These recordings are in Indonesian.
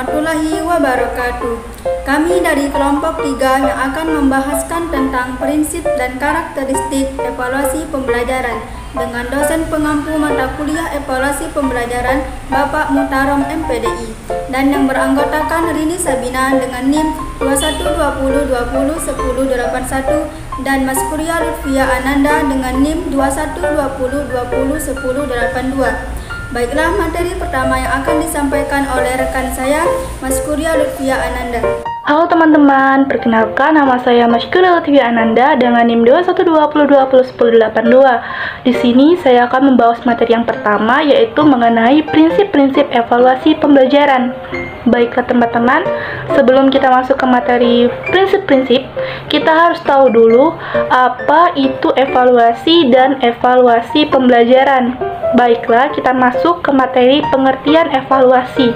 warahmatullahi wabarakatuh. Kami dari kelompok 3 yang akan membahaskan tentang prinsip dan karakteristik evaluasi pembelajaran dengan dosen pengampu mata kuliah evaluasi pembelajaran Bapak Mutarom MPDI dan yang beranggotakan Rini Sabina dengan NIM 2120201081 dan Mas Kurya Lutfia Ananda dengan NIM 2120201082. Baiklah, materi pertama yang akan disampaikan oleh rekan saya, Mas Kurya Lutfia Ananda. Halo teman-teman, perkenalkan nama saya Mas Kurya Lutfia Ananda dengan NIM 2120201082. Di sini saya akan membahas materi yang pertama, yaitu mengenai prinsip-prinsip evaluasi pembelajaran. Baiklah teman-teman, sebelum kita masuk ke materi prinsip-prinsip, kita harus tahu dulu apa itu evaluasi dan evaluasi pembelajaran. Baiklah, kita masuk ke materi pengertian evaluasi.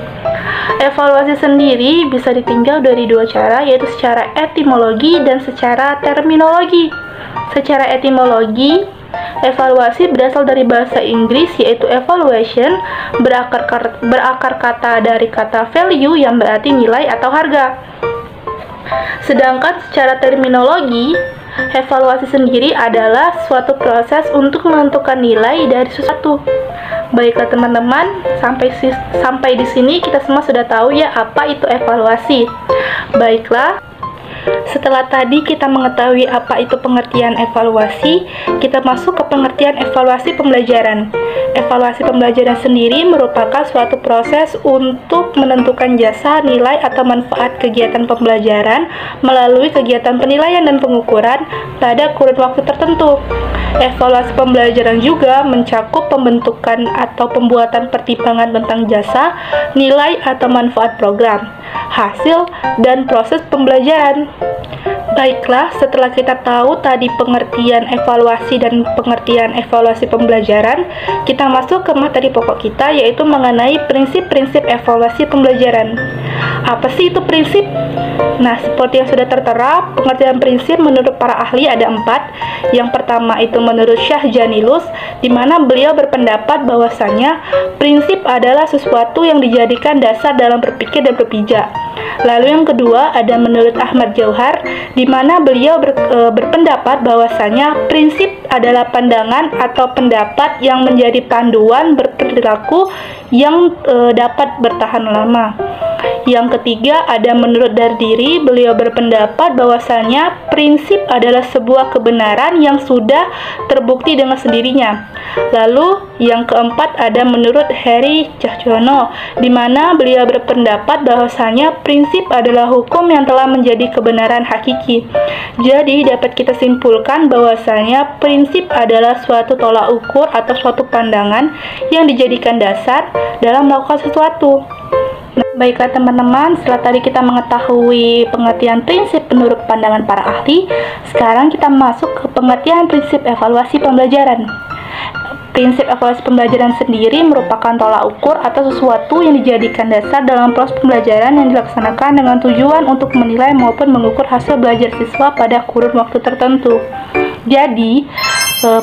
Evaluasi sendiri bisa ditinjau dari dua cara, yaitu secara etimologi dan secara terminologi. Secara etimologi, evaluasi berasal dari bahasa Inggris yaitu evaluation, berakar kata dari kata value yang berarti nilai atau harga. Sedangkan secara terminologi, evaluasi sendiri adalah suatu proses untuk menentukan nilai dari sesuatu. Baiklah teman-teman, sampai di sini kita semua sudah tahu ya apa itu evaluasi. Baiklah, setelah tadi kita mengetahui apa itu pengertian evaluasi, kita masuk ke pengertian evaluasi pembelajaran. Evaluasi pembelajaran sendiri merupakan suatu proses untuk menentukan jasa, nilai, atau manfaat kegiatan pembelajaran melalui kegiatan penilaian dan pengukuran pada kurun waktu tertentu. Evaluasi pembelajaran juga mencakup pembentukan atau pembuatan pertimbangan tentang jasa, nilai, atau manfaat program, hasil, dan proses pembelajaran. Baiklah, setelah kita tahu tadi pengertian evaluasi dan pengertian evaluasi pembelajaran, kita masuk ke materi pokok kita, yaitu mengenai prinsip-prinsip evaluasi pembelajaran. Apa sih itu prinsip? Nah, seperti yang sudah tertera, pengertian prinsip menurut para ahli ada 4. Yang pertama itu menurut Syah Janilus, di mana beliau berpendapat bahwasanya prinsip adalah sesuatu yang dijadikan dasar dalam berpikir dan berpijak. Lalu yang kedua ada menurut Ahmad Jauhar, di mana beliau berpendapat bahwasanya prinsip adalah pandangan atau pendapat yang menjadi panduan berperilaku yang dapat bertahan lama. Yang ketiga ada menurut Dardiri, beliau berpendapat bahwasanya prinsip adalah sebuah kebenaran yang sudah terbukti dengan sendirinya. Lalu yang keempat ada menurut Heri Cahyono, di mana beliau berpendapat bahwasanya prinsip adalah hukum yang telah menjadi kebenaran hakiki. Jadi dapat kita simpulkan bahwasanya prinsip adalah suatu tolak ukur atau suatu pandangan yang dijadikan dasar dalam melakukan sesuatu. Baiklah teman-teman, setelah tadi kita mengetahui pengertian prinsip menurut pandangan para ahli, sekarang kita masuk ke pengertian prinsip evaluasi pembelajaran. Prinsip evaluasi pembelajaran sendiri merupakan tolak ukur atau sesuatu yang dijadikan dasar dalam proses pembelajaran yang dilaksanakan dengan tujuan untuk menilai maupun mengukur hasil belajar siswa pada kurun waktu tertentu. Jadi,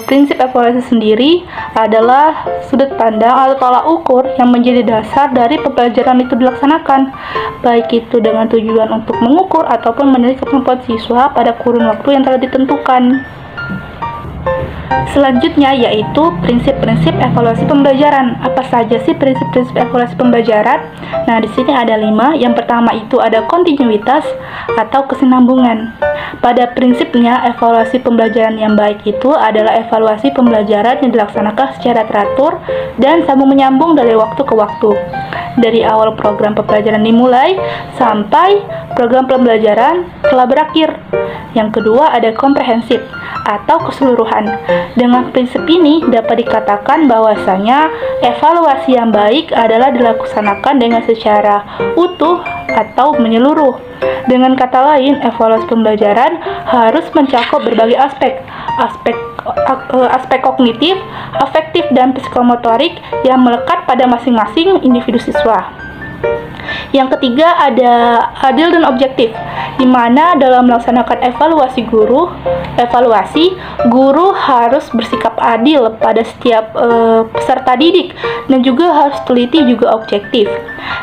prinsip evaluasi sendiri adalah sudut pandang atau tolak ukur yang menjadi dasar dari pembelajaran itu dilaksanakan, baik itu dengan tujuan untuk mengukur ataupun menilai kemampuan siswa pada kurun waktu yang telah ditentukan. Selanjutnya yaitu prinsip-prinsip evaluasi pembelajaran. Apa saja sih prinsip-prinsip evaluasi pembelajaran? Nah, di sini ada 5. Yang pertama itu ada kontinuitas atau kesinambungan. Pada prinsipnya, evaluasi pembelajaran yang baik itu adalah evaluasi pembelajaran yang dilaksanakan secara teratur dan sambung menyambung dari waktu ke waktu. Dari awal program pembelajaran dimulai sampai program pembelajaran telah berakhir. Yang kedua ada komprehensif atau keseluruhan. Dengan prinsip ini dapat dikatakan bahwasanya evaluasi yang baik adalah dilaksanakan dengan secara utuh atau menyeluruh. Dengan kata lain, evaluasi pembelajaran harus mencakup berbagai aspek kognitif, afektif, dan psikomotorik yang melekat pada masing-masing individu siswa. Yang ketiga ada adil dan objektif. di mana dalam melaksanakan evaluasi guru harus bersikap adil pada setiap peserta didik dan juga harus teliti juga objektif.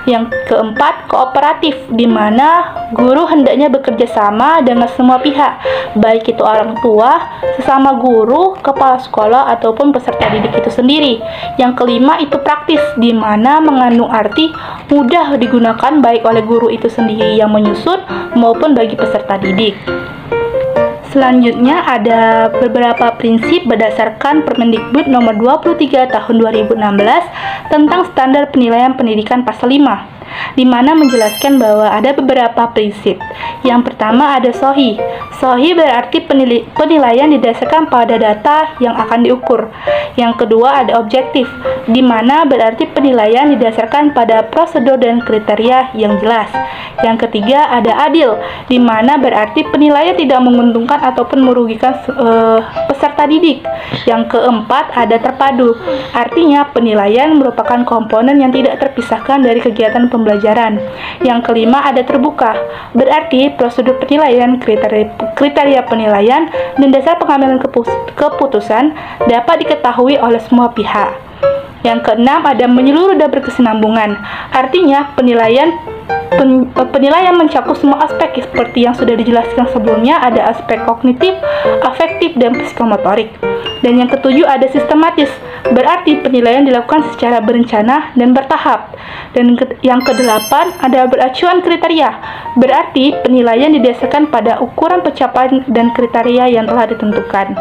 Yang keempat, kooperatif, di mana guru hendaknya bekerja sama dengan semua pihak, baik itu orang tua, sesama guru, kepala sekolah, ataupun peserta didik itu sendiri. Yang kelima, itu praktis, di mana mengandung arti mudah digunakan baik oleh guru itu sendiri yang menyusun maupun bagi peserta didik. Selanjutnya ada beberapa prinsip berdasarkan Permendikbud nomor 23 tahun 2016 tentang standar penilaian pendidikan pasal 5, di mana menjelaskan bahwa ada beberapa prinsip. Yang pertama ada SOHI. SOHI berarti penilaian didasarkan pada data yang akan diukur. Yang kedua ada objektif, di mana berarti penilaian didasarkan pada prosedur dan kriteria yang jelas. Yang ketiga ada adil, di mana berarti penilaian tidak menguntungkan ataupun merugikan peserta didik. Yang keempat ada terpadu, artinya penilaian merupakan komponen yang tidak terpisahkan dari kegiatan pembelajaran. Yang kelima ada terbuka, berarti prosedur penilaian, kriteria penilaian, dan dasar pengambilan keputusan dapat diketahui oleh semua pihak. Yang keenam ada menyeluruh dan berkesinambungan, artinya penilaian mencakup semua aspek seperti yang sudah dijelaskan sebelumnya. Ada aspek kognitif, afektif, dan psikomotorik. Dan yang ketujuh ada sistematis, berarti penilaian dilakukan secara berencana dan bertahap. Dan yang kedelapan ada beracuan kriteria, berarti penilaian didasarkan pada ukuran pencapaian dan kriteria yang telah ditentukan.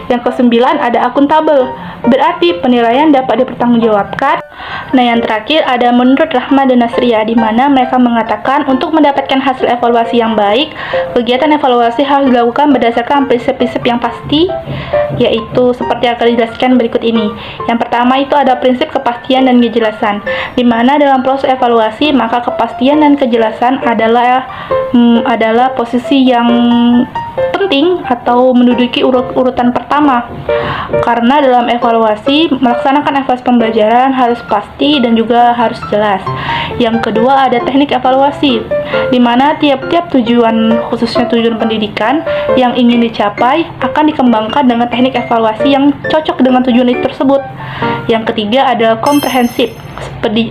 Yang kesembilan ada akuntabel, berarti penilaian dapat dipertanggungjawabkan. Nah, yang terakhir ada menurut Rahma dan Nasria, di mana mereka mengatakan untuk mendapatkan hasil evaluasi yang baik, kegiatan evaluasi harus dilakukan berdasarkan prinsip-prinsip yang pasti, yaitu seperti yang akan dijelaskan berikut ini. Yang pertama itu ada prinsip kepastian dan kejelasan, di mana dalam proses evaluasi maka kepastian dan kejelasan adalah posisi yang penting atau menduduki urutan pertama, karena dalam evaluasi melaksanakan evaluasi pembelajaran harus pasti dan juga harus jelas. Yang kedua ada teknik evaluasi, di mana tiap-tiap tujuan, khususnya tujuan pendidikan yang ingin dicapai akan dikembangkan dengan teknik evaluasi yang cocok dengan tujuan itu tersebut. Yang ketiga ada komprehensif,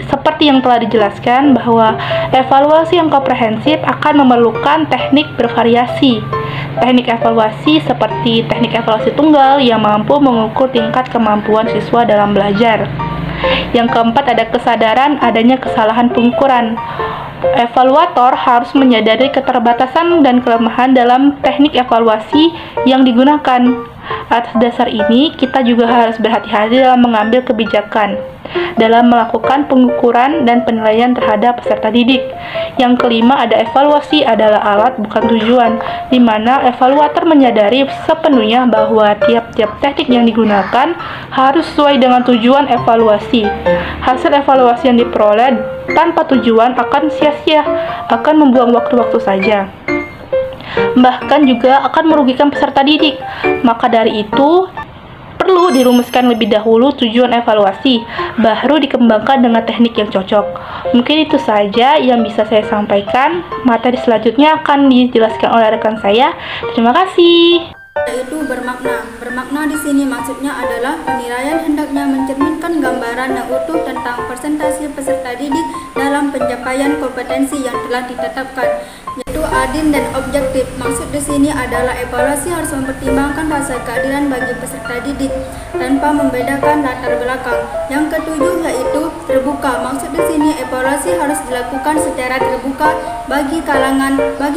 seperti yang telah dijelaskan bahwa evaluasi yang komprehensif akan memerlukan teknik bervariasi. Teknik evaluasi seperti teknik evaluasi tunggal yang mampu mengukur tingkat kemampuan siswa dalam belajar. Yang keempat ada kesadaran adanya kesalahan pengukuran. Evaluator harus menyadari keterbatasan dan kelemahan dalam teknik evaluasi yang digunakan. Atas dasar ini, kita juga harus berhati-hati dalam mengambil kebijakan dalam melakukan pengukuran dan penilaian terhadap peserta didik. Yang kelima ada evaluasi adalah alat bukan tujuan, di mana evaluator menyadari sepenuhnya bahwa tiap-tiap teknik yang digunakan harus sesuai dengan tujuan evaluasi. Hasil evaluasi yang diperoleh tanpa tujuan akan sia-sia, akan membuang waktu-waktu saja, bahkan juga akan merugikan peserta didik. Maka dari itu perlu dirumuskan lebih dahulu tujuan evaluasi, baru dikembangkan dengan teknik yang cocok. Mungkin itu saja yang bisa saya sampaikan. Materi selanjutnya akan dijelaskan oleh rekan saya. Terima kasih. Yaitu bermakna. Bermakna di sini maksudnya adalah penilaian hendaknya mencerminkan gambaran yang utuh tentang presentasi peserta didik dalam pencapaian kompetensi yang telah ditetapkan, yaitu adil dan objektif. Maksud di sini adalah evaluasi harus mempertimbangkan rasa keadilan bagi peserta didik tanpa membedakan latar belakang. Yang ketujuh yaitu terbuka. Maksud di sini evaluasi harus dilakukan secara terbuka bagi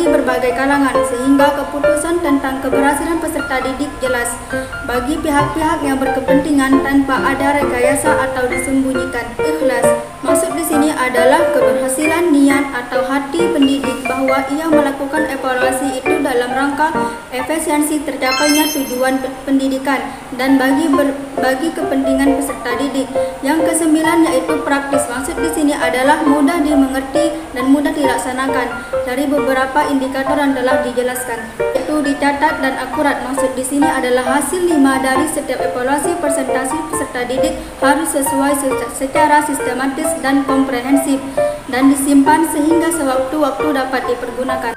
berbagai kalangan, sehingga keputusan tentang keberhasilan peserta didik jelas bagi pihak-pihak yang berkepentingan tanpa ada rekayasa atau disembunyikan. Ikhlas. Maksud di sini adalah keberhasilan niat atau hati pendidik bahwa ia melakukan evaluasi itu dalam rangka efisiensi tercapainya tujuan pendidikan dan bagi kepentingan peserta didik. Yang kesembilan yaitu praktis. Maksud di sini adalah mudah dimengerti dan mudah dilaksanakan dari beberapa indikator yang telah dijelaskan, yaitu dicatat dan akurat. Maksud di sini adalah hasil 5 dari setiap evaluasi presentasi peserta didik harus sesuai secara sistematis dan komprehensif dan disimpan sehingga sewaktu-waktu dapat dipergunakan.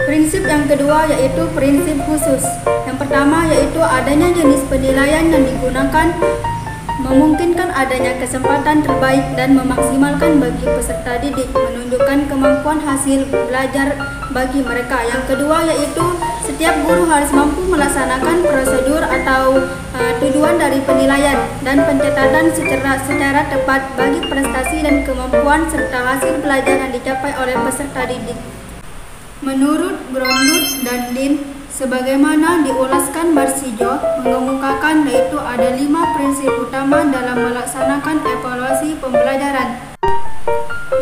Prinsip yang kedua yaitu prinsip khusus. Yang pertama yaitu adanya jenis penilaian yang digunakan memungkinkan adanya kesempatan terbaik dan memaksimalkan bagi peserta didik, menunjukkan kemampuan hasil belajar bagi mereka. Yang kedua yaitu setiap guru harus mampu melaksanakan prosedur atau tujuan dari penilaian dan pencatatan secara tepat bagi prestasi dan kemampuan serta hasil belajar yang dicapai oleh peserta didik. Menurut Grundut dan Din, sebagaimana diulaskan Barsijo, mengemukakan yaitu ada 5 prinsip utama dalam melaksanakan evaluasi pembelajaran.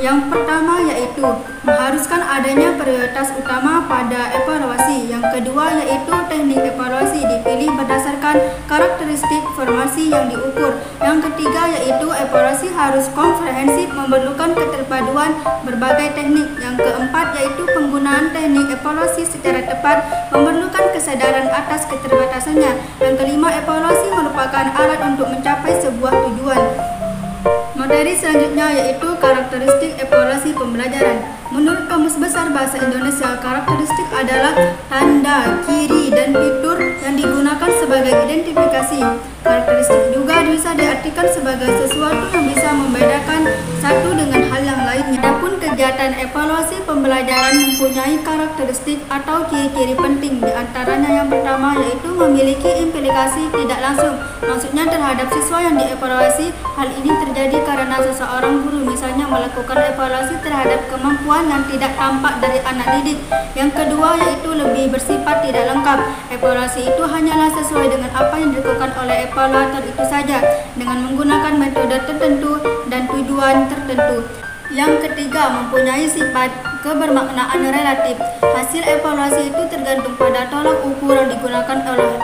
Yang pertama yaitu mengharuskan adanya prioritas utama pada evaluasi. Yang kedua yaitu teknik evaluasi dipilih berdasarkan karakteristik formasi yang diukur. Yang ketiga yaitu evaluasi harus komprehensif, memerlukan keterpaduan berbagai teknik. Yang keempat yaitu penggunaan teknik evaluasi secara tepat, memerlukan kesadaran atas keterbatasannya. Yang kelima, evaluasi merupakan alat untuk mencapai sebuah tujuan. Materi selanjutnya yaitu karakteristik evaluasi pembelajaran. Menurut Kamus Besar Bahasa Indonesia, karakteristik adalah tanda, ciri, dan fitur yang digunakan sebagai identifikasi. Karakteristik juga bisa diartikan sebagai sesuatu yang bisa membedakan satu dengan hal yang lainnya. Adapun kegiatan evaluasi pembelajaran mempunyai karakteristik atau ciri-ciri penting. Di antaranya yang pertama yaitu memiliki implikasi tidak langsung, maksudnya terhadap siswa yang dievaluasi. Hal ini terjadi karena seseorang guru misalnya melakukan evaluasi terhadap kemampuan yang tidak tampak dari anak didik. Yang kedua yaitu lebih bersifat tidak lengkap. Evaluasi itu hanyalah sesuai dengan apa yang dilakukan oleh evaluator itu saja, dengan menggunakan metode tertentu dan tujuan tertentu. Yang ketiga, mempunyai sifat kebermaknaan relatif. Hasil evaluasi itu tergantung pada tolak ukur yang digunakan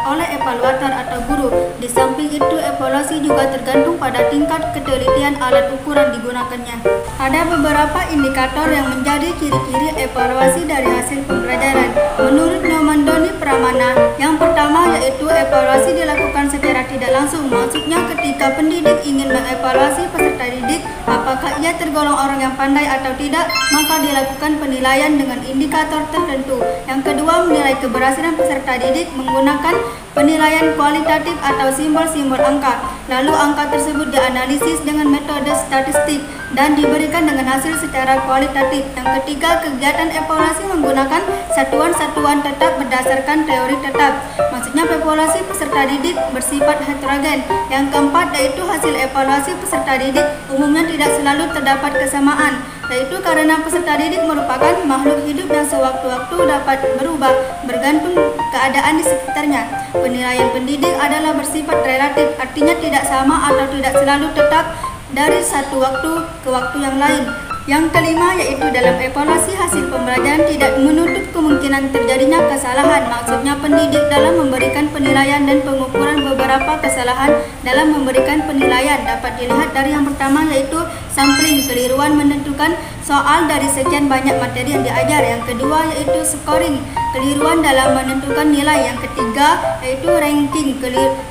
oleh evaluator atau guru. Di samping itu, evaluasi juga tergantung pada tingkat ketelitian alat ukur yang digunakannya. Ada beberapa indikator yang menjadi ciri-ciri evaluasi dari hasil pembelajaran. Menurut Nyoman Doni Pramana, yang pertama yaitu evaluasi dilakukan secara tidak langsung. Maksudnya ketika pendidik ingin mengevaluasi peserta didik, apakah ia tergolong orang yang pandai atau tidak, maka dilakukan penilaian dengan indikator tertentu. Yang kedua, menilai keberhasilan peserta didik menggunakan penilaian kualitatif atau simbol-simbol angka. Lalu angka tersebut dianalisis dengan metode statistik dan diberikan dengan hasil secara kualitatif. Yang ketiga, kegiatan evaluasi menggunakan satuan-satuan tetap berdasarkan teori tetap. Maksudnya evaluasi peserta didik bersifat heterogen. Yang keempat yaitu hasil evaluasi peserta didik umumnya tidak selalu terdapat kesamaan, yaitu karena peserta didik merupakan makhluk hidup yang sewaktu-waktu dapat berubah bergantung keadaan di sekitarnya. Penilaian pendidik adalah bersifat relatif, artinya tidak sama atau tidak selalu tetap dari satu waktu ke waktu yang lain. Yang kelima yaitu dalam evaluasi hasil pembelajaran tidak menutup kemungkinan terjadinya kesalahan. Maksudnya pendidik dalam memberikan penilaian dan pengukuran beberapa kesalahan dalam memberikan penilaian dapat dilihat dari yang pertama yaitu sampling, keliruan menentukan soal dari sekian banyak materi yang diajar. Yang kedua yaitu scoring, keliruan dalam menentukan nilai. Yang ketiga yaitu ranking,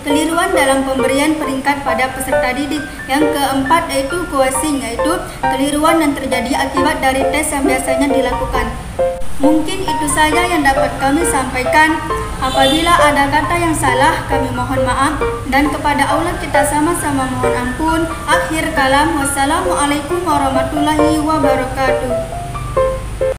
keliruan dalam pemberian peringkat pada peserta didik. Yang keempat yaitu quizzing, yaitu keliruan yang terjadi akibat dari tes yang biasanya dilakukan. Mungkin itu saja yang dapat kami sampaikan. Apabila ada kata yang salah, kami mohon maaf, dan kepada Allah kita sama-sama mohon ampun. Akhir kalam, wassalamualaikum warahmatullahi wabarakatuh.